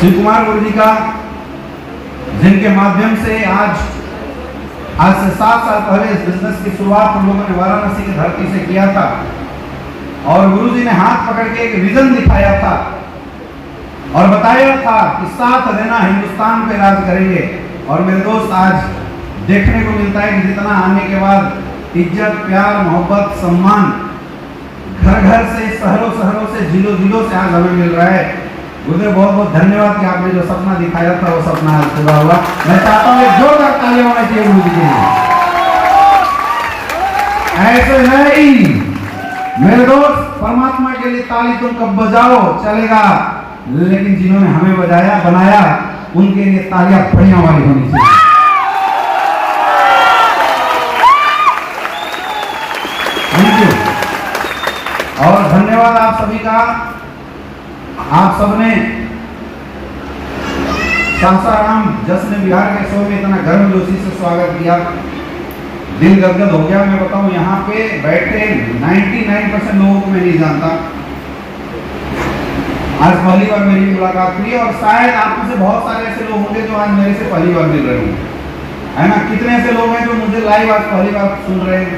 शिव कुमार गुरु जी का, जिनके माध्यम से आज से 7 साल पहले इस बिजनेस की शुरुआत हम लोगों ने वाराणसी की धरती से किया था और गुरु जी ने हाथ पकड़ के एक विजन दिखाया था और बताया था कि साथ रहना हिंदुस्तान पे राज करेंगे। और मेरे दोस्त, आज देखने को मिलता है कि जितना आने के बाद इज्जत, प्यार, मोहब्बत, सम्मान घर घर से, शहरों शहरों से, जिलों जिलों से आज हमें मिल रहा है। गुरुदेव बहुत बहुत धन्यवाद कि आपने जो सपना दिखाया था वो सपना आज पूरा हुआ। मैं चाहता हूँ एक जोरदार तालियां होना चाहिए गुरु जी के लिए। ऐसे नहीं मेरे दोस्त, परमात्मा के लिए ताली तुम कब बजाओ चलेगा, लेकिन जिन्होंने हमें बजाया बनाया उनके लिए तालियां बढ़िया वाली होनी चाहिए। थैंक यू और धन्यवाद आप सभी का। आप सबने सासाराम जश्न बिहार के शो में इतना गर्मजोशी से स्वागत किया, दिल गदगद हो गया। मैं बताऊं, यहाँ पे बैठे 99% लोगों को मैं नहीं जानता। आज पहली बार मेरी मुलाकात हुई और शायद आप में से बहुत सारे ऐसे लोग होंगे जो आज मेरे से पहली बार मिल रहे होंगे, है ना। कितने ऐसे लोग हैं जो मुझे लाइव आज पहली बार सुन रहे हैं?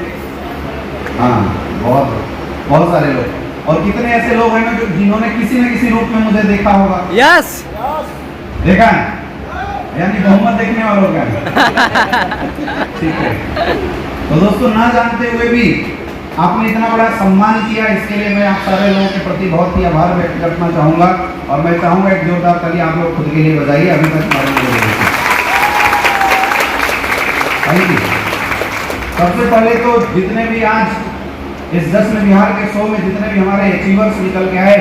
हाँ, बहुत सारे लोग। और कितने ऐसे लोग हैं जो जिन्होंने किसी न किसी रूप में मुझे देखा होगा? यस, देखा है, यानी बहुमत देखने वालों का ठीक है। तो दोस्तों, ना जानते हुए भी आपने इतना बड़ा सम्मान किया, इसके लिए मैं आप सारे लोगों के प्रति बहुत ही आभार व्यक्त करना चाहूंगा। और मैं चाहूंगा एक जोरदार ताली आप लोग खुद के लिए बजाइए। अभी तक थैंक यू। सबसे पहले तो जितने भी आज इस जश्न बिहार के शो में जितने भी हमारे अचीवर्स निकल के आए,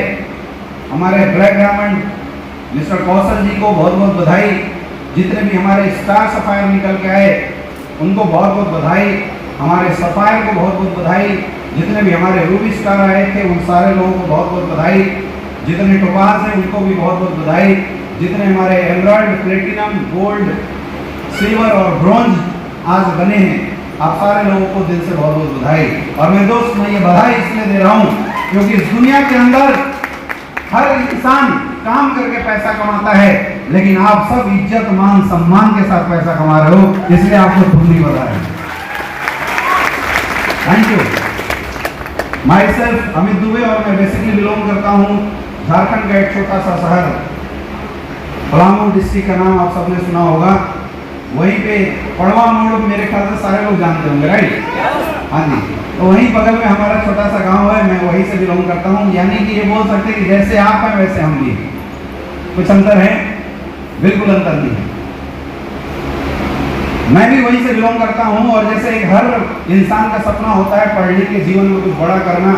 हमारे ब्लैक डायमंड मिस्टर कौशल जी को बहुत बहुत बधाई। जितने भी हमारे स्टार सफायर निकल के आए उनको बहुत बहुत बधाई। हमारे सफायर को बहुत बहुत बधाई। जितने भी हमारे रूबी स्टार आए थे उन सारे लोगों को बहुत बहुत बधाई। जितने टोपाज हैं उनको भी बहुत बहुत बधाई। जितने हमारे एमराल्ड, प्लेटिनम, गोल्ड, सिल्वर और ब्रॉन्ज आज बने हैं, आप सारे लोगों को दिल से बहुत बहुत बधाई। और मैं दोस्त, मैं ये बधाई इसलिए दे रहा हूँ क्योंकि इस दुनिया के अंदर हर इंसान काम करके पैसा कमाता है, लेकिन आप सब इज्जत, मान, सम्मान के साथ पैसा कमा रहे हो, इसलिए आपको धुंधी बधाई। Thank you. My self Amit Dubey और मैं बेसिकली बिलोंग करता हूँ झारखंड का एक छोटा सा शहर पलामू डिस्ट्रिक्ट का नाम आप सबने सुना होगा। वहीं पे पड़वा मोड़ मेरे ख्याल से सारे लोग जानते होंगे, राइट? हाँ जी। तो वहीं बगल में हमारा छोटा सा गांव है, मैं वहीं से बिलोंग करता हूँ। यानी कि ये बोल सकते हैं कि जैसे आप हैं वैसे हम भी। कुछ अंतर है? बिल्कुल अंतर नहीं है। मैं भी वहीं से बिलोंग करता हूँ और जैसे एक हर इंसान का सपना होता है पढ़ लिख के जीवन में कुछ बड़ा करना,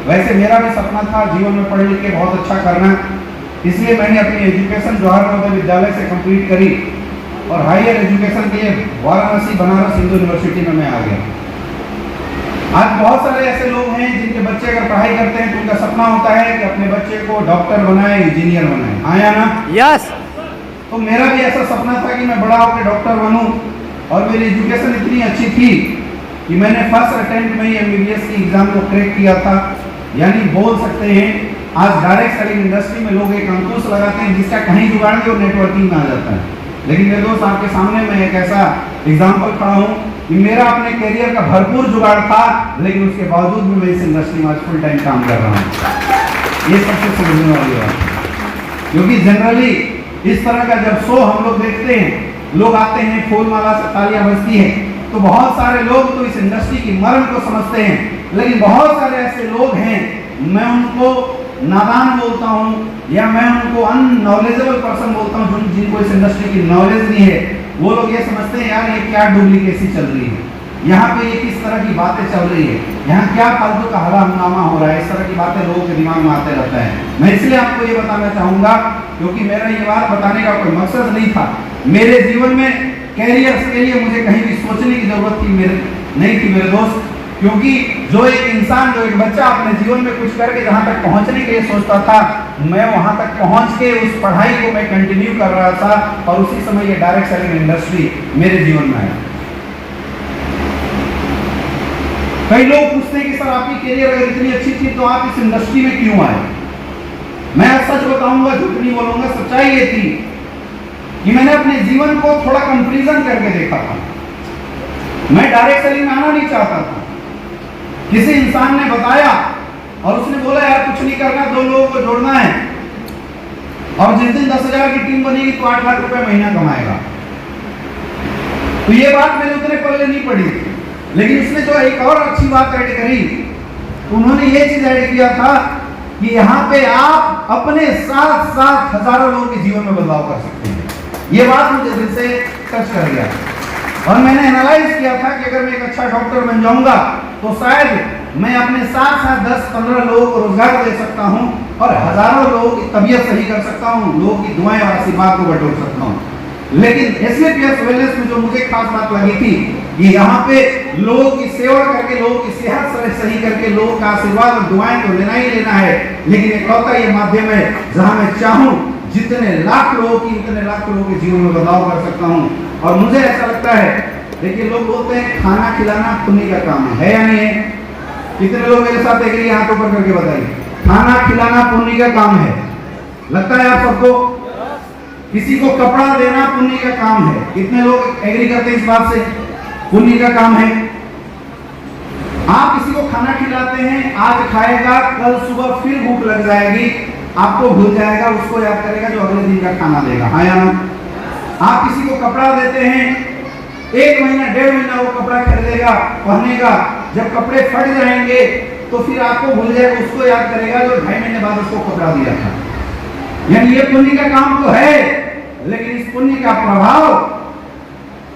वैसे मेरा भी सपना था जीवन में पढ़ लिख के बहुत अच्छा करना। इसलिए मैंने अपनी एजुकेशन जवाहर नवोदय विद्यालय से कंप्लीट करी और हायर एजुकेशन के लिए वाराणसी बनारस हिंदू यूनिवर्सिटी में मैं आ गया। आज बहुत सारे ऐसे लोग हैं जिनके बच्चे अगर पढ़ाई करते हैं तो उनका सपना होता है कि अपने बच्चे को डॉक्टर बनाए, इंजीनियर बनाए। हाँ या ना? यस। तो मेरा भी ऐसा सपना था कि मैं बड़ा होकर डॉक्टर बनूं और मेरी एजुकेशन इतनी अच्छी थी कि मैंने फर्स्ट अटेम्प्ट में ही MBBS की एग्जाम को क्रैक किया था। यानी बोल सकते हैं आज डायरेक्ट सेलिंग इंडस्ट्री में लोग एक अंकुश लगाते हैं जिसका कहीं जुगाड़ नहीं और नेटवर्किंग में आ जाता है। लेकिन मेरे दोस्त, आपके सामने मैं एक ऐसा एग्जाम्पल खड़ा हूँ कि मेरा अपने करियर का भरपूर जुगाड़ था, लेकिन उसके बावजूद भी मैं इस इंडस्ट्री में आज फुल टाइम काम कर रहा हूँ। ये सबसे समझने वाली बात है, क्योंकि जनरली इस तरह का जब शो हम लोग देखते हैं, लोग आते हैं, फूल माला से तालियां बजती है, तो बहुत सारे लोग तो इस इंडस्ट्री की मर्म को समझते हैं, लेकिन बहुत सारे ऐसे लोग हैं, मैं उनको नादान बोलता हूँ या मैं उनको अननॉलेजेबल पर्सन बोलता हूँ, जिनको इस इंडस्ट्री की नॉलेज नहीं है। वो लोग ये समझते हैं यार ये क्या डुप्लीकेसी चल रही है, यहाँ पे ये किस तरह की बातें चल रही है, यहाँ क्या फालतू का हला हंगामा हो रहा है। इस तरह की बातें लोगों के दिमाग में आते रहता है। मैं इसलिए आपको ये बताना चाहूंगा क्योंकि मेरा ये बात बताने का कोई मकसद नहीं था। मेरे जीवन में कैरियर के लिए मुझे कहीं भी सोचने की जरूरत थी नहीं थी मेरे दोस्त, क्योंकि जो एक इंसान, जो एक बच्चा अपने जीवन में कुछ करके जहां तक पहुंचने के लिए सोचता था, मैं वहां तक पहुंच के उस पढ़ाई को मैं कंटिन्यू कर रहा था और उसी समय ये डायरेक्ट सेलिंग इंडस्ट्री मेरे जीवन में आया। कई लोग पूछते हैं कि सर आपकी करियर अगर इतनी अच्छी थी तो आप इस इंडस्ट्री में क्यों आए? मैं सच बताऊंगा, झूठ नहीं बोलूंगा, सच्चाई सच्चाई ये थी कि मैंने अपने जीवन को थोड़ा कंपैरिजन करके देखा था। मैं डायरेक्ट सेलिंग में आना नहीं चाहता था। किसी इंसान ने बताया और उसने बोला यार कुछ नहीं करना, 2 लोगों को जोड़ना है और जिस दिन 10,000 की टीम बनेगी तो 8 लाख रुपए महीना कमाएगा। तो ये बात मेरे उतने पल्ले नहीं पड़ी, लेकिन उसने जो एक और अच्छी बात ऐड करी, उन्होंने ये चीज ऐड किया था कि यहाँ पे आप अपने साथ साथ हजारों लोगों के जीवन में बदलाव कर सकते हैं। ये बात मुझे दिल से टच कर गया और मैंने एनालाइज किया था कि अगर मैं एक अच्छा डॉक्टर बन जाऊंगा तो शायद मैं अपने साथ साथ 10-15 लोगों को रोजगार दे सकता हूं और हजारों लोगों की तबीयत सही कर सकता हूं, लोगों की दुआएं और आशीर्वाद को बटोर सकता हूं। लेकिन एसवीपीएस वेलनेस में जो मुझे खास बात लगी थी कि यहाँ पे लोगों की सेवा करके, लोगों की सेहत सही करके, लोगों का आशीर्वाद और दुआएं तो लेना ही लेना है, लेकिन इकलौता ये माध्यम है जहां मैं चाहूं जितने लाख लोगों की, उतने लाख लोगों के जीवन में बदलाव कर सकता हूं। और मुझे ऐसा लगता है, देखिए लोग बोलते हैं खाना खिलाना पुण्य का काम है या नहीं है? कितने लोग मेरे साथ एग्री, हाथ ऊपर करके बताइए। खाना खिलाना पुण्य का काम है, लगता है आप सबको? किसी को कपड़ा देना पुण्य का काम है, कितने लोग एग्री करते हैं इस बात से? पुण्य का काम है। आप किसी को खाना खिलाते हैं, आज खाएगा, कल सुबह फिर भूख लग जाएगी, आपको भूल जाएगा, उसको याद करेगा जो अगले दिन का खाना देगा, हाँ या ना? आप किसी को कपड़ा देते हैं, 1 महीना 1.5 महीना वो कपड़ा खरीदेगा, पहनेगा, जब कपड़े फट जाएंगे तो फिर आपको भूल जाएगा, उसको याद करेगा जो 2.5 महीने बाद उसको कपड़ा दिया था। यानी ये पुण्य का काम तो है, लेकिन इस पुण्य का प्रभाव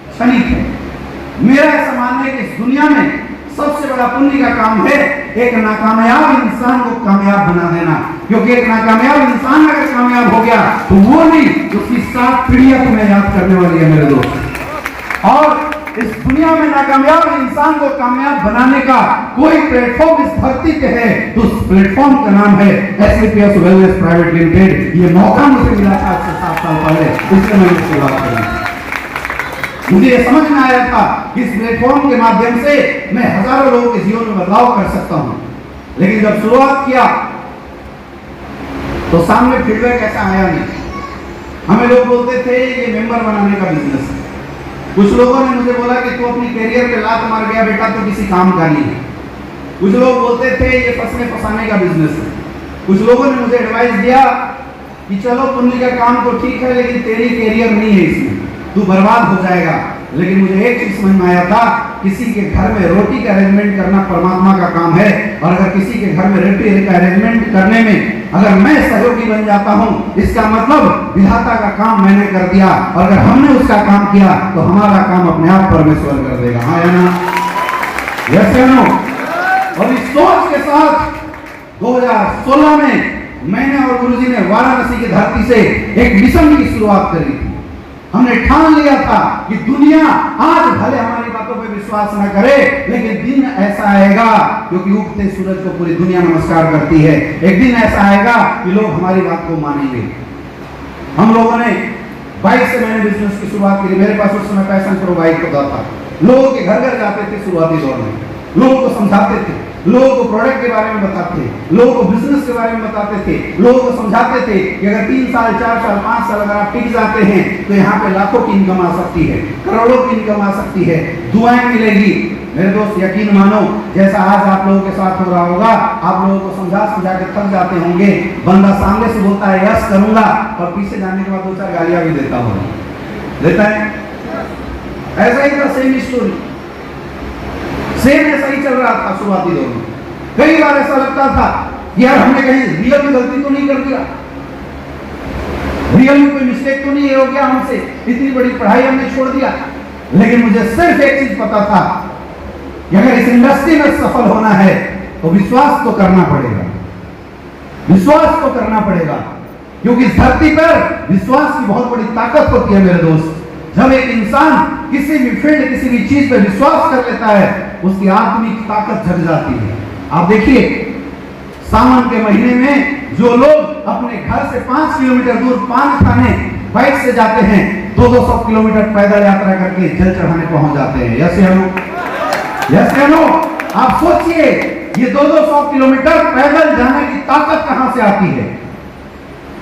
क्षणिक है। मेरा ऐसा मानना है कि इस दुनिया में सबसे बड़ा पुण्य का काम है एक नाकामयाब इंसान को कामयाब बना देना, क्योंकि एक नाकामयाब इंसान अगर कामयाब हो गया तो वो नहीं, उसकी 7 पीढ़ियां तुम्हें याद करने वाली है मेरे दोस्त। और इस दुनिया में नाकामयाब इंसान को कामयाब बनाने का कोई प्लेटफॉर्म इस धरती पे है तो उस प्लेटफॉर्म का नाम है एसवीपीएस वेलनेस प्राइवेट लिमिटेड। ये मौका मुझे मिला था आज से 7 साल पहले, इसलिए मैंने शुरुआत करी। मुझे ये समझ में आया था कि इस प्लेटफॉर्म के माध्यम से मैं हजारों लोगों के जीवन में बदलाव कर सकता हूं, लेकिन जब शुरुआत किया तो सामने फीडबैक ऐसा आया नहीं। हमें लोग बोलते थे ये मेंबर बनाने का बिजनेस है, कुछ लोगों ने मुझे बोला कि तू अपनी कैरियर पे लात मार गया बेटा, तो किसी काम का नहीं है। कुछ लोग बोलते थे ये फंसने फंसाने का बिजनेस है। कुछ लोगों ने मुझे एडवाइस दिया कि चलो पुण्य का काम तो ठीक है, लेकिन तेरी कैरियर नहीं है इसमें, तू बर्बाद हो जाएगा। लेकिन मुझे एक चीज समझ में आया था, किसी के घर में रोटी का अरेंजमेंट करना परमात्मा का काम है, और अगर किसी के घर में रोटी का अरेंजमेंट करने में अगर मैं सहयोगी बन जाता हूं, इसका मतलब विधाता का काम मैंने कर दिया, और अगर हमने उसका काम किया तो हमारा काम अपने आप परमेश्वर कर देगा, हाँ या ना? यस या नो? और इस सोच के साथ 2016 में मैंने और गुरुजी ने वाराणसी की धरती से एक मिशन की शुरुआत करी थी। हमने ठान लिया था कि दुनिया आज भले हमारी बातों पे विश्वास न करे, लेकिन दिन ऐसा आएगा, क्योंकि उगते सूरज को पूरी दुनिया नमस्कार करती है, एक दिन ऐसा आएगा कि लोग हमारी बात को मानेंगे। हम लोगों ने बाइक से मैंने बिजनेस की शुरुआत की। मेरे पास उस समय पैशन प्रो बाइक होता था। लोगों के घर घर जाते थे शुरुआती दौर में, लोगों को समझाते थे, लोगों को प्रोडक्ट के बारे में बताते थे, लोगों को बिजनेस के बारे में बताते थे, लोगों को समझाते थे कि अगर 3 साल 4 साल 5 साल अगर आप टिक जाते हैं तो यहाँ पे लाखों की इनकम आ सकती है, करोड़ों की इनकम आ सकती है, दुआएं मिलेगी। मेरे दोस्त यकीन मानो, जैसा आज आप लोगों के साथ हो रहा होगा, आप लोगों को समझा के थक जाते होंगे। बंदा सामने से बोलता है यस करूंगा, और पीछे जाने के बाद 2-4 गालियां भी देता है। ऐसा ही था, सेम स्टोरी, सेम ऐसा ही चल रहा था शुरुआती दौर में। कई बार ऐसा लगता था यार हमने कहीं रियल में गलती तो नहीं कर दिया, रियल में कोई मिस्टेक तो नहीं हो गया हमसे, इतनी बड़ी पढ़ाई हमने छोड़ दिया। लेकिन मुझे सिर्फ एक चीज पता था कि अगर इस इंडस्ट्री में सफल होना है तो विश्वास तो करना पड़ेगा, विश्वास तो करना पड़ेगा, क्योंकि इस धरती पर विश्वास की बहुत बड़ी ताकत होती है मेरे दोस्त। जब एक इंसान किसी भी फील्ड, किसी भी चीज पर विश्वास कर लेता है, उसकी आत्मिक ताकत जग जाती है। आप देखिए सावन के महीने में जो लोग अपने घर से 5 किलोमीटर दूर पान खाने बाइक से जाते हैं, 200 किलोमीटर पैदल यात्रा करके जल चढ़ाने पहुंच जाते हैं। यस या नो? यस या नो? आप सोचिए ये 200 किलोमीटर पैदल जाने की ताकत कहां से आती है?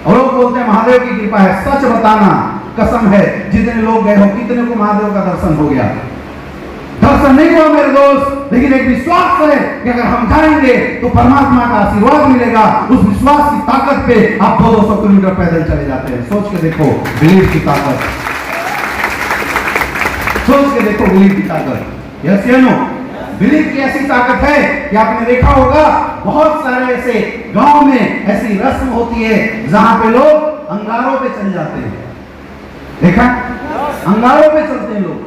और लोग बोलते हैं महादेव की कृपा है। सच बताना, कसम है, जितने लोग गए हो कितने को महादेव का दर्शन हो गया? दर्शन नहीं हुआ मेरे दोस्त, लेकिन एक विश्वास है कि अगर हम जाएंगे तो परमात्मा का आशीर्वाद मिलेगा। उस विश्वास की ताकत पे आप 200 किलोमीटर पैदल चले जाते हैं। सोच के देखो बिलीव की ताकत, सोच के देखो बिलीव की ताकत। यस या नो? बिलीव की ऐसी ताकत है कि आपने देखा होगा बहुत सारे ऐसे गांव में ऐसी रस्म होती है जहां पे लोग अंगारों पे चल जाते हैं। देखा, अंगारों पे चलते हैं लोग।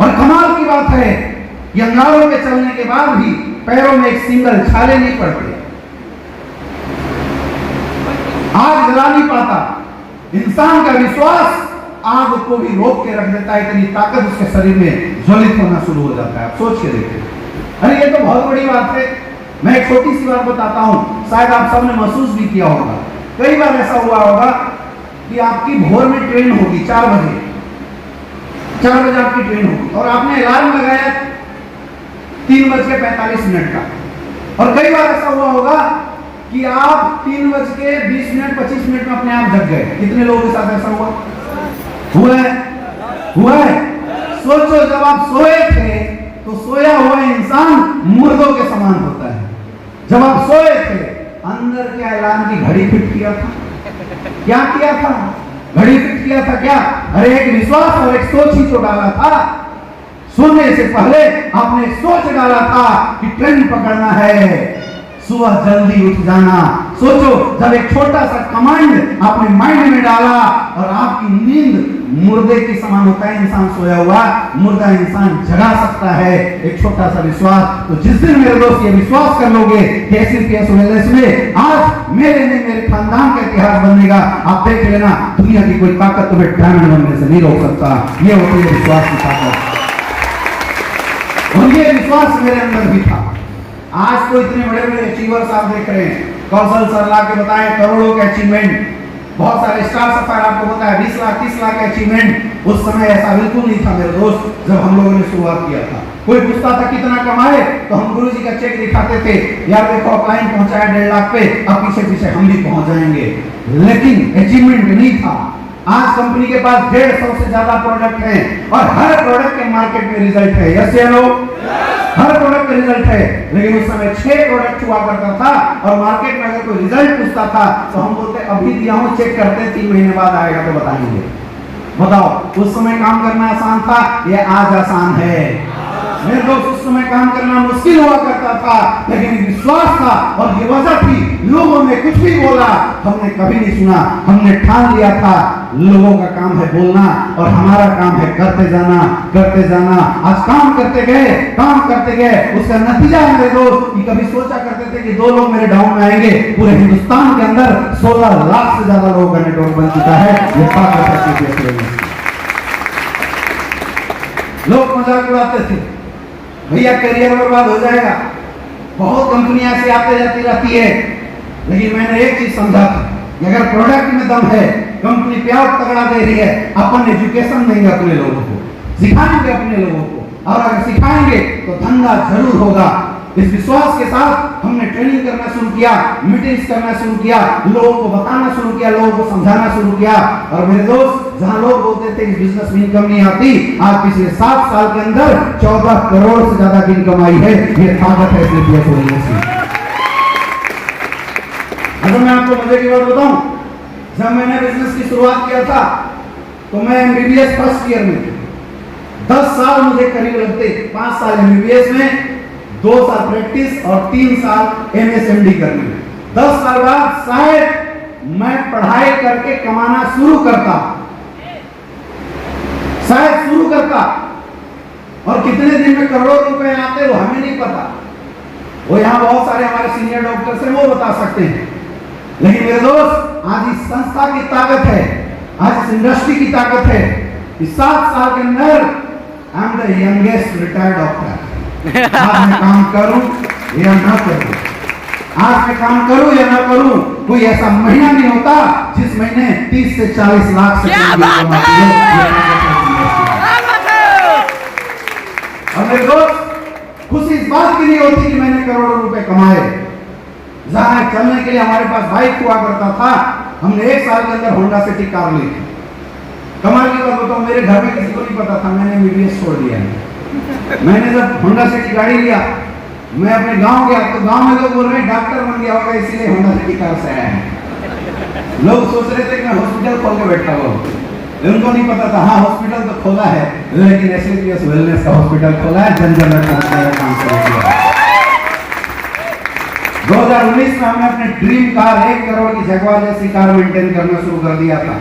और कमाल की बात है कि अंगारों पे चलने के बाद भी पैरों में एक सिंगल छाले नहीं पड़ते, आग जला नहीं पाता। इंसान का विश्वास आग को भी रोक के रख देता है, इतनी ताकत उसके शरीर में ज्वलित होना शुरू हो जाता है। आप सोच के देखिए। अरे ये तो बहुत बड़ी बात है। मैं एक छोटी सी बात बताता हूं, शायद आप सबने महसूस भी किया होगा। कई बार ऐसा हुआ होगा कि आपकी भोर में ट्रेन होगी 4 बजे, 4 बजे आपकी ट्रेन होगी और आपने अलार्म लगाया 3:45 का। और कई बार ऐसा हुआ होगा कि आप 3:20 25 में अपने आप जग गए। कितने लोगों के साथ ऐसा हुआ? हुआ है? हुआ है? सोचो, जब आप सोए थे तो सोया हुआ इंसान मुर्दों के समान होता है। जब आप सोए थे अंदर क्या अलार्म की घड़ी फिट किया था? क्या किया था? घड़ी फिट किया था क्या? अरे एक विश्वास और एक सोच ही तो डाला था। सोने से पहले आपने सोच डाला था कि ट्रेन पकड़ना है, सुबह जल्दी उठ जाना। सोचो, जब एक छोटा सा कमांड आपने माइंड में डाला और आपकी नींद मुर्दे की समान होता है। इंसान सोया हुआ, मुर्दा इंसान जगा सकता है, एक छोटा सा विश्वास। तो जिस दिन मेरे दोस्त ये विश्वास कर लोगे कि एससीपीएस वेलनेस में आज मेरे नहीं मेरे खानदान का इतिहास बनेगा, आप देख लेना दुनिया की कोई ताकत तुम्हें डायमंड बनने से नहीं रोक सकता। ये होती है विश्वास की ताकत। और ये विश्वास मेरे अंदर भी था। आज तो इतने बड़े बड़े अचीवर्स आप देख रहे हैं। कौशल सर ला के बताए करोड़ों के अचीवमेंट, बहुत सारे स्टार सफायर आपको पता है 20 लाख 30 लाख के अचीवमेंट। उस समय ऐसा बिल्कुल नहीं था मेरे दोस्त जब हम लोगों ने शुरुआत किया था। कोई पूछता था कितना कमाए तो हम गुरुजी का चेक दिखाते थे, यार देखो ऑफलाइन पहुंचाया 1.5 लाख पे, अब पीछे पीछे हम भी पहुंच जाएंगे। लेकिन अचीवमेंट नहीं था। आज कंपनी के पास 150 से ज्यादा प्रोडक्ट हैं और हर प्रोडक्ट के मार्केट में रिजल्ट है। यस या नो? हर प्रोडक्ट का रिजल्ट है। लेकिन उस समय 6 प्रोडक्ट हुआ करता था और मार्केट में अगर कोई रिजल्ट पूछता था तो हम बोलते अभी दिया हूं, चेक करते हैं 3 महीने बाद आएगा तो बताएंगे। बताओ, उस समय काम करना आसान था, ये आज आसान है? मेरे दोस्त, उस समय काम करना मुश्किल हुआ करता था, लेकिन विश्वास था और ये वजह थी लोगों ने कुछ भी बोला हमने कभी नहीं सुना। हमने ठान लिया था लोगों का काम है बोलना और हमारा काम है करते जाना, करते जाना। आज काम करते गए, काम करते गए, उसका नतीजा है मेरे दोस्त कि कभी सोचा करते थे कि 2 लोग मेरे डाउन में आएंगे, पूरे हिंदुस्तान के अंदर 16 लाख से ज्यादा लोगों का नेटवर्क बन चुका है। ये ताकत है। लोग मजाक उड़ाते थे, भैया करियर बर्बाद हो जाएगा। बहुत कंपनियां ऐसी आते जाती रहती है, लेकिन मैंने एक चीज समझा था कि अगर प्रोडक्ट में दम है, कंपनी प्यार तगड़ा दे रही है, अपन एजुकेशन देंगे अपने लोगों को, सिखाएंगे अपने लोगों को, और अगर सिखाएंगे तो धंधा जरूर होगा। इस विश्वास के साथ हमने ट्रेनिंग करना शुरू किया, मीटिंग्स करना शुरू किया, लोगों को बताना शुरू किया, लोगों को समझाना शुरू किया। और मेरे दोस्त, जहां लोग बोलते थे कि बिजनेस में इनकम नहीं आती, आज पिछले 7 साल के अंदर 14 करोड़ से ज्यादा की इनकम आई है। ये ताकत है एससीपीएस वेलनेस की। अगर मैं आपको मजे की बात बताऊं, जब मैंने बिजनेस की शुरुआत किया था तो मैं एमबीबीएस फर्स्ट ईयर में थे। 10 साल मुझे करीब लगते, 5 साल एमबीबीएस में, 2 साल प्रैक्टिस और 3 साल एमएसएमडी करने में। 10 साल बाद शायद मैं पढ़ाई करके कमाना शुरू करता, शायद शुरू करता। और कितने दिन में करोड़ों रुपए आते वो हमें नहीं पता। वो यहाँ बहुत सारे हमारे सीनियर डॉक्टर्स हैं, वो बता सकते हैं। लेकिन मेरे दोस्त, आज इस संस्था की ताकत है, आज इस इंडस्ट्री की ताकत है। इस 7 साल के अंदर I am the youngest retired doctor. आज मैं काम करूं या ना करूं, आज मैं काम करूं या ना करूं, कोई ऐसा महीना नहीं होता जिस महीने 30 से 40 लाख से और मेरे दोस्त, खुशी इस बात की नहीं होती कि मैंने करोड़ों रुपए कमाए। जहां चलने के लिए हमारे पास बाइक हुआ करता था, हमने 1 साल के अंदर होंडा सिटी कार ली थी। कमाल की बात बताऊं, मेरे घर में किसी को नहीं पता था मैंने एमबीबीएस छोड़ दिया है। मैंने जब होंडा सिटी गाड़ी लिया, मैं अपने गांव गया तो गांव में लोग बोल रहे हैं डॉक्टर बन गया होगा इसलिए होंडा सिटी कार से आया है। लोग सोच रहे थे कि मैं हॉस्पिटल खोल के बैठा हुआ, उनको नहीं पता था हाँ हॉस्पिटल तो खोला है, लेकिन एसलीपीएस वेलनेस का हॉस्पिटल खोला है, जन जन तक पहुंचाने का काम शुरू किया। 2019 में हमने अपने ड्रीम कार 1 करोड़ की जगुआर जैसी कार मेंटेन करना शुरू कर दिया था।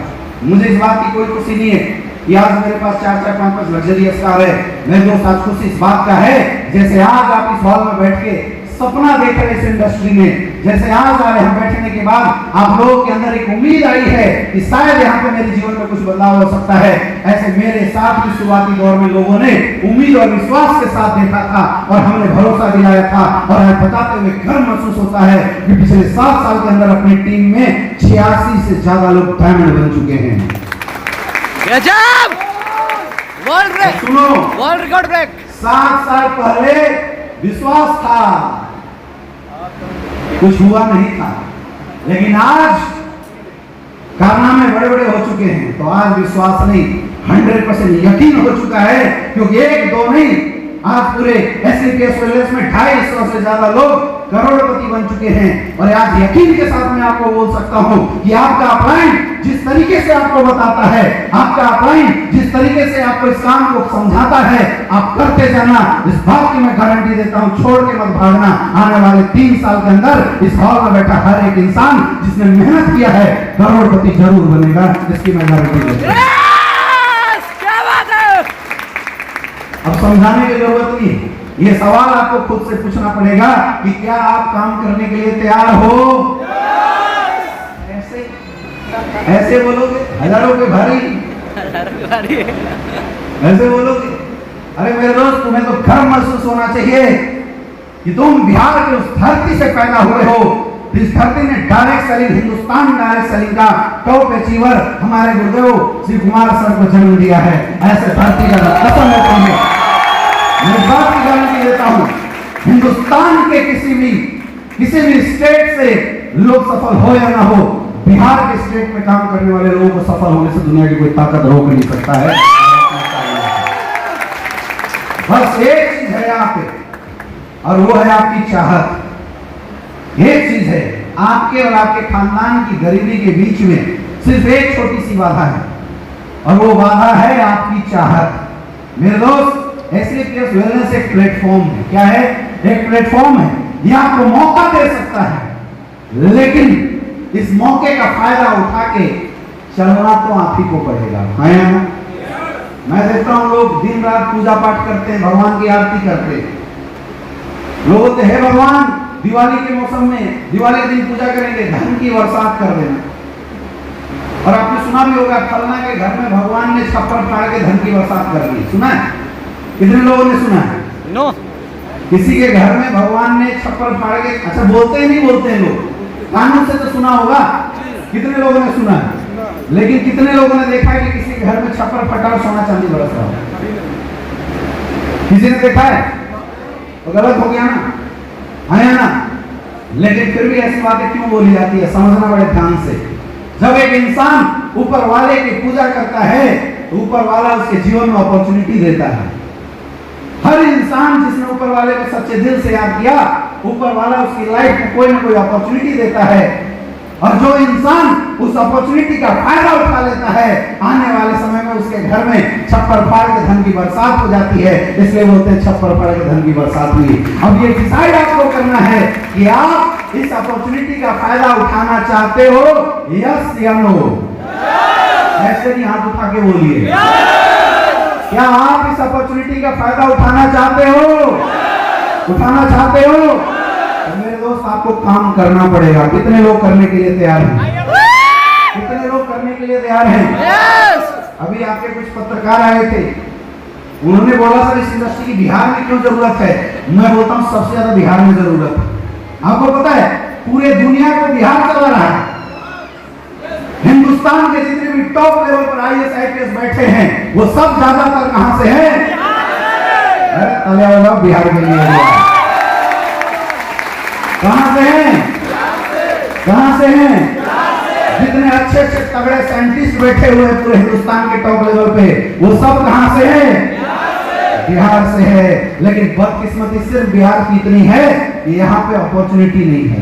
मुझे इस बात की कोई खुशी नहीं है कि आज मेरे पास 4-4, 5-5 लग्जरियस कार है। मेरे दोस्त आज खुशी इस बात का है जैसे आज आप इस हॉल में बैठ के सपना देख रहे इस इंडस्ट्री में, जैसे आज आए हम बैठने के बाद आप लोगों के अंदर एक उम्मीद आई है कि शायद यहाँ पे मेरे जीवन में कुछ बदलाव हो सकता है। ऐसे मेरे साथ भी शुरुआती दौर में लोगों ने उम्मीद और विश्वास के साथ देखा था और हमने भरोसा दिलाया था। और आज बताते हुए गर्व महसूस होता है कि पिछले 7 साल के अंदर अपनी टीम में 86 से ज्यादा लोग डायमंड बन चुके हैं। गजब! वर्ल्ड ब्रेक, सुनो, वर्ल्ड रिकॉर्ड ब्रेक। 7 साल पहले विश्वास था, कुछ हुआ नहीं था, लेकिन आज कारनामे बड़े बड़े हो चुके हैं। तो आज विश्वास नहीं 100% यकीन हो चुका है, क्योंकि 1-2 नहीं, आज पूरे एसलीपीएस वेलनेस में 250 से ज्यादा लोग करोड़पति बन चुके हैं। और आज यकीन के साथ मैं आपको बोल सकता हूं कि आपका अपलाइन जिस तरीके से आपको बताता है, आपका अपलाइन जिस तरीके से आपको इस काम को समझाता है, आप करते जाना। इस बात की मैं गारंटी देता हूं, छोड़ के मत भागना। आने वाले 3 साल के अंदर इस हॉल में बैठा हर एक इंसान जिसने मेहनत किया है करोड़पति जरूर बनेगा, इसकी मैं गारंटी देता हूं। अब समझाने की जरूरत नहीं, ये सवाल आपको खुद से पूछना पड़ेगा कि क्या आप काम करने के लिए तैयार हो? ऐसे बोलोगे हजारों के भारी, ऐसे बोलोगे? अरे मेरे दोस्त, तुम्हें तो गर्व महसूस होना चाहिए कि तुम बिहार के उस धरती से पैदा हुए हो जिस धरती ने direct selling, Hindustan direct selling का टॉप अचीवर हमारे गुरुदेव श्री कुमार सर को जन्म दिया है। ऐसे धरती का कसम है तुम्हें, मैं इस बात की गारंटी देता हूं, हिंदुस्तान के किसी भी स्टेट से लोग सफल हो या ना हो, बिहार के स्टेट में काम करने वाले लोगों को सफल होने से दुनिया की कोई ताकत रोक नहीं सकता है। बस एक चीज है यहाँ पे, और वो है आपकी चाहत। एक चीज है, आपके और आपके खानदान की गरीबी के बीच में सिर्फ एक छोटी सी बाधा है, और वो बाधा है आपकी चाहत। मेरे दोस्त, एसलीपीएस वेलनेस एक प्लेटफॉर्म है। क्या है? एक प्लेटफॉर्म है। ये आपको मौका दे सकता है, लेकिन इस मौके का फायदा उठा के चलना तो आप ही को पड़ेगा। है ना? मैं देखता हूं लोग दिन रात पूजा पाठ करते हैं, भगवान की आरती करते हैं। लोग बोलते हैं भगवान दिवाली के मौसम में, दिवाली के दिन पूजा करेंगे, धन की बरसात कर देना। और आपने सुना भी होगा, फलना के घर में भगवान ने छप्पर फाड़ के धन की बरसात कर दी। सुना है? कितने लोगों ने सुना है? नो। किसी के घर में भगवान ने छप्पर फाड़ के, अच्छा बोलते नहीं बोलते हैं लोग, कानून से तो सुना होगा। कितने लोगों ने सुना है? लेकिन कितने लोगों ने देखा है कि किसी के घर में छप्पर फटा और सोना चांदी बरस रहा है? किसी ने देखा है? तो गलत हो गया ना, है ना? लेकिन फिर भी ऐसी बातें क्यों बोली जाती है, समझना बड़े ध्यान से। जब एक इंसान ऊपर वाले की पूजा करता है तो ऊपर वाला उसके जीवन में अपॉर्चुनिटी देता है। हर इंसान जिसने ऊपर वाले को सच्चे दिल से याद किया, ऊपर वाला उसकी लाइफ में कोई ना कोई अपॉर्चुनिटी देता है। और जो इंसान उस अपॉर्चुनिटी का फायदा उठा लेता है, आने वाले समय में उसके घर में छप्पर फाड़ के धन की बरसात हो जाती है। इसलिए बोलते हैं छप्पर फाड़ के धन की बरसात हुई। अब ये डिसाइड आपको करना है कि आप इस अपॉर्चुनिटी का फायदा उठाना चाहते हो, यस या नो? ऐसे नहीं, हाथ उठा के बोलिए। क्या आप इस अपॉर्चुनिटी का फायदा उठाना चाहते हो? उठाना चाहते हो? तो मेरे दोस्त, आपको काम करना पड़ेगा। कितने लोग करने के लिए तैयार हैं? कितने लोग करने के लिए तैयार हैं? अभी आपके कुछ पत्रकार आए थे, उन्होंने बोला सर इस इंडस्ट्री की बिहार में क्यों जरूरत है? मैं बोलता हूँ सबसे ज्यादा बिहार में जरूरत है। आपको पता है पूरे दुनिया को बिहार चला रहा है। हिंदुस्तान के जितने भी टॉप लेवल पर आईएएस आईपीएस बैठे हैं, वो सब ज्यादातर कहां से हैं? बिहार के लिए। कहां से हैं? कहां से हैं? जितने अच्छे अच्छे तगड़े साइंटिस्ट बैठे हुए हैं पूरे हिंदुस्तान के टॉप लेवल पे, वो सब कहां से है? बिहार से है। लेकिन बदकिस्मती सिर्फ बिहार की इतनी है कि यहाँ पे अपॉर्चुनिटी नहीं है।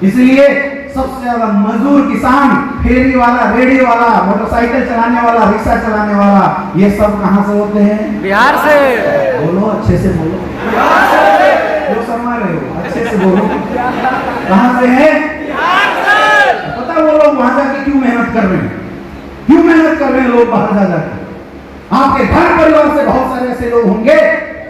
इसलिए सबसे ज्यादा मजदूर, किसान, फेरी वाला, रेडी वाला, मोटरसाइकिल चलाने वाला, रिक्शा चलाने वाला, ये सब कहां से होते हैं? बिहार से। बोलो, अच्छे से बोलो, क्यों शर्मा रहे हो? अच्छे से बोलो, कहां से है? पता वो लोग वहां जाके क्यों मेहनत कर रहे हैं? क्यों मेहनत कर रहे हैं लोग बाहर जा जाकर? आपके घर परिवार से बहुत सारे ऐसे लोग होंगे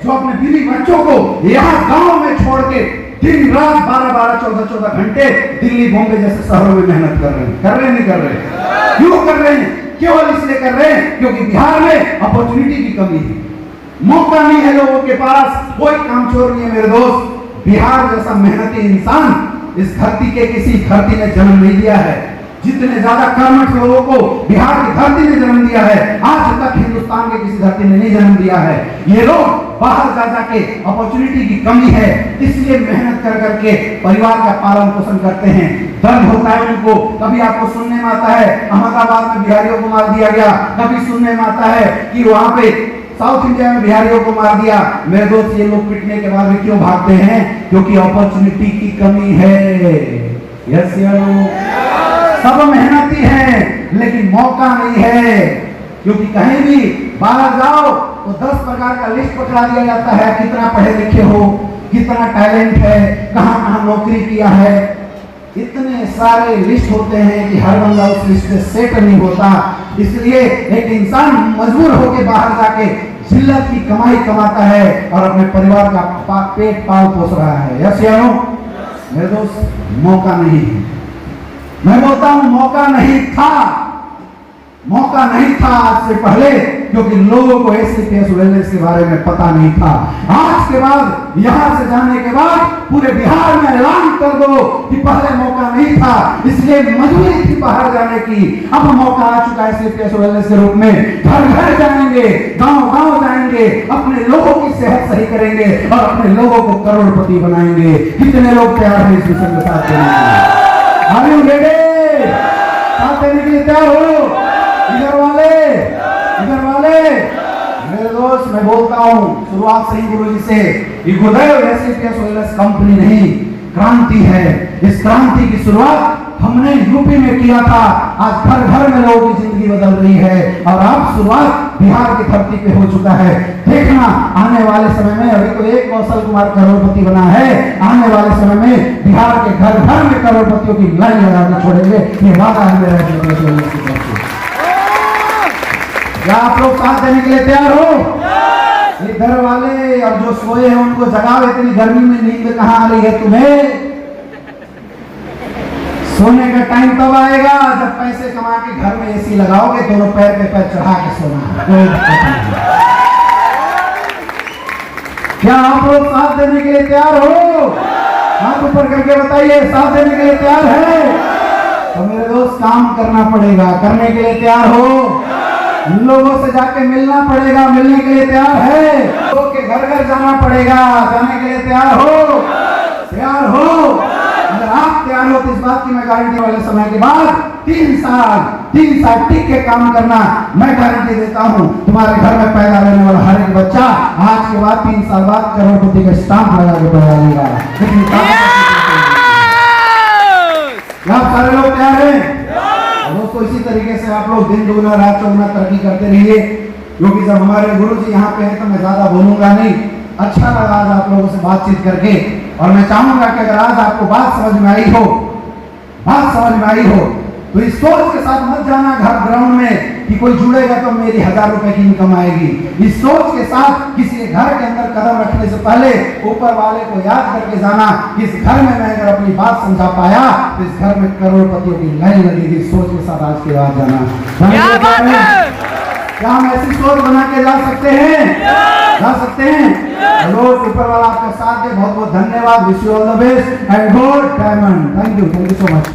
जो अपने बीवी बच्चों को यहाँ गांव में छोड़ के दिन रात 12-12, 14-14 घंटे दिल्ली, बॉम्बे जैसे शहरों में मेहनत कर रहे हैं। कर रहे हैं, नहीं कर रहे? क्यों कर रहे हैं? केवल इसलिए कर रहे हैं क्योंकि बिहार में अपॉर्चुनिटी की कमी है, मौका नहीं है लोगों के पास। कोई काम चोर नहीं है मेरे दोस्त। बिहार जैसा मेहनती इंसान इस धरती के किसी धरती ने जन्म नहीं दिया है। जितने ज्यादा कर्मठ लोगों को बिहार की धरती ने जन्म दिया है, आज तक हिंदुस्तान के किसी धरती ने नहीं जन्म दिया है। ये लोग बाहर जा जाके अपॉर्चुनिटी की कमी है, इसलिए मेहनत कर करके परिवार का पालन पोषण करते हैं। दर्द होता है उनको, कभी आपको सुनने में आता है अहमदाबाद में बिहारियों को मार दिया गया, कभी सुनने में आता है कि वहां पे साउथ इंडिया में बिहारियों को मार दिया। मेरे दोस्त, ये लोग पिटने के बाद भी क्यों भागते हैं? क्योंकि अपॉर्चुनिटी की कमी है। यस या नो? सब मेहनती हैं लेकिन मौका नहीं है। क्योंकि कहीं भी बाहर जाओ तो 10 प्रकार का लिस्ट पकड़ा दिया जाता है, कितना पढ़े लिखे हो, कितना टैलेंट है, कहां कहां नौकरी किया है। इतने सारे लिस्ट होते हैं कि हर बंदा उस लिस्ट में सेट नहीं होता। इसलिए एक इंसान मजबूर होकर बाहर जाके जिल्लत की कमाई कमाता है और अपने परिवार का पेट पाल पोस रहा है। यस या नो? मेरे दोस्त, मौका नहीं है। मैं बोलता हूं मौका नहीं था, मौका नहीं था आज से पहले, क्योंकि लोगों को एससीपीएस वेलनेस के बारे में पता नहीं था। आज के बाद, यहां से जाने के बाद पूरे बिहार में ऐलान कर दो कि पहले मौका नहीं था, इसलिए मजबूरी थी बाहर जाने की। अब मौका आ चुका है एससीपीएस वेलनेस के रूप में। घर घर जाएंगे, गांव गांव जाएंगे, अपने लोगों की सेहत सही करेंगे और अपने लोगों को करोड़पति बनाएंगे। कितने लोग तैयार हैं इस मिशन के साथ देने के? Are you ready? साथ देने के लिए तैयार हो? इधर वाले, मेरे दोस्त, मैं बोलता हूँ शुरुआत सही गुरु जी से, ये गुरुदेव एससीपीएस वेलनेस कंपनी नहीं, क्रांति है। इस क्रांति की शुरुआत हमने यूपी में किया था। आज घर घर में लोगों की जिंदगी बदल रही है और अब शुरुआत बिहार की धरती पे हो चुका है। देखना आने वाले समय में, अभी तो एक कौशल कुमार करोड़पति बना है, आने वाले समय में बिहार के घर घर में करोड़पतियों की लाइन लगाना छोड़ेंगे। ये वादा है मेरा। क्या आप लोग साथ देने के लिए तैयार हो? इधर वाले और जो सोए हैं उनको जगाओ, इतनी गर्मी में नींद कहां आ रही है तुम्हें? सोने का टाइम तब आएगा जब पैसे कमा के घर में एसी लगाओगे, दोनों पैर पे पैर चढ़ा के सोना। क्या आप लोग साथ देने के लिए तैयार हो? हाथ ऊपर करके बताइए, साथ देने के लिए तैयार है? तो मेरे दोस्त, काम करना पड़ेगा। करने के लिए तैयार हो? लोगों से जाके मिलना पड़ेगा। मिलने के लिए तैयार है? लोगों के घर घर जाना पड़ेगा। जाने के लिए तैयार हो? तैयार हो? अगर आप तैयार हो तो इस बात की मैं गारंटी वाले समय के बाद 3 साल टिक के काम करना, मैं गारंटी देता हूं तुम्हारे घर में पैदा होने वाला हर एक बच्चा आज के बाद 3 साल बाद करोड़पति का स्टाम्प लगा के पैदा लेगा। आप सारे लोग तैयार हैं? दोस्तों, इसी तरीके से आप लोग दिन दुगना रात चौगुना तरक्की करते रहिए, क्योंकि जब हमारे गुरु जी यहाँ पे हैं तो मैं ज्यादा बोलूंगा नहीं। अच्छा लगा आज आप लोगों से बातचीत करके, और मैं चाहूंगा कि अगर आज आपको बात समझ में आई हो तो इस सोच के साथ मत जाना घर ग्राउंड में कि कोई जुड़ेगा तो मेरी 1000 रुपए की इनकम आएगी। इस सोच के साथ किसी के घर के अंदर कदम रखने से पहले ऊपर वाले को याद करके जाना कि इस घर में मैं अगर अपनी बात समझा पाया तो इस घर में करोड़पतियों की लाइन लगेगी। सोच के साथ आज के बाद जाना। क्या हम ऐसी सोच बना के जा सकते हैं? रोज ऊपर वाला आपका साथ दे। बहुत बहुत धन्यवाद। Wish you all the best and God diamond. Thank you so much.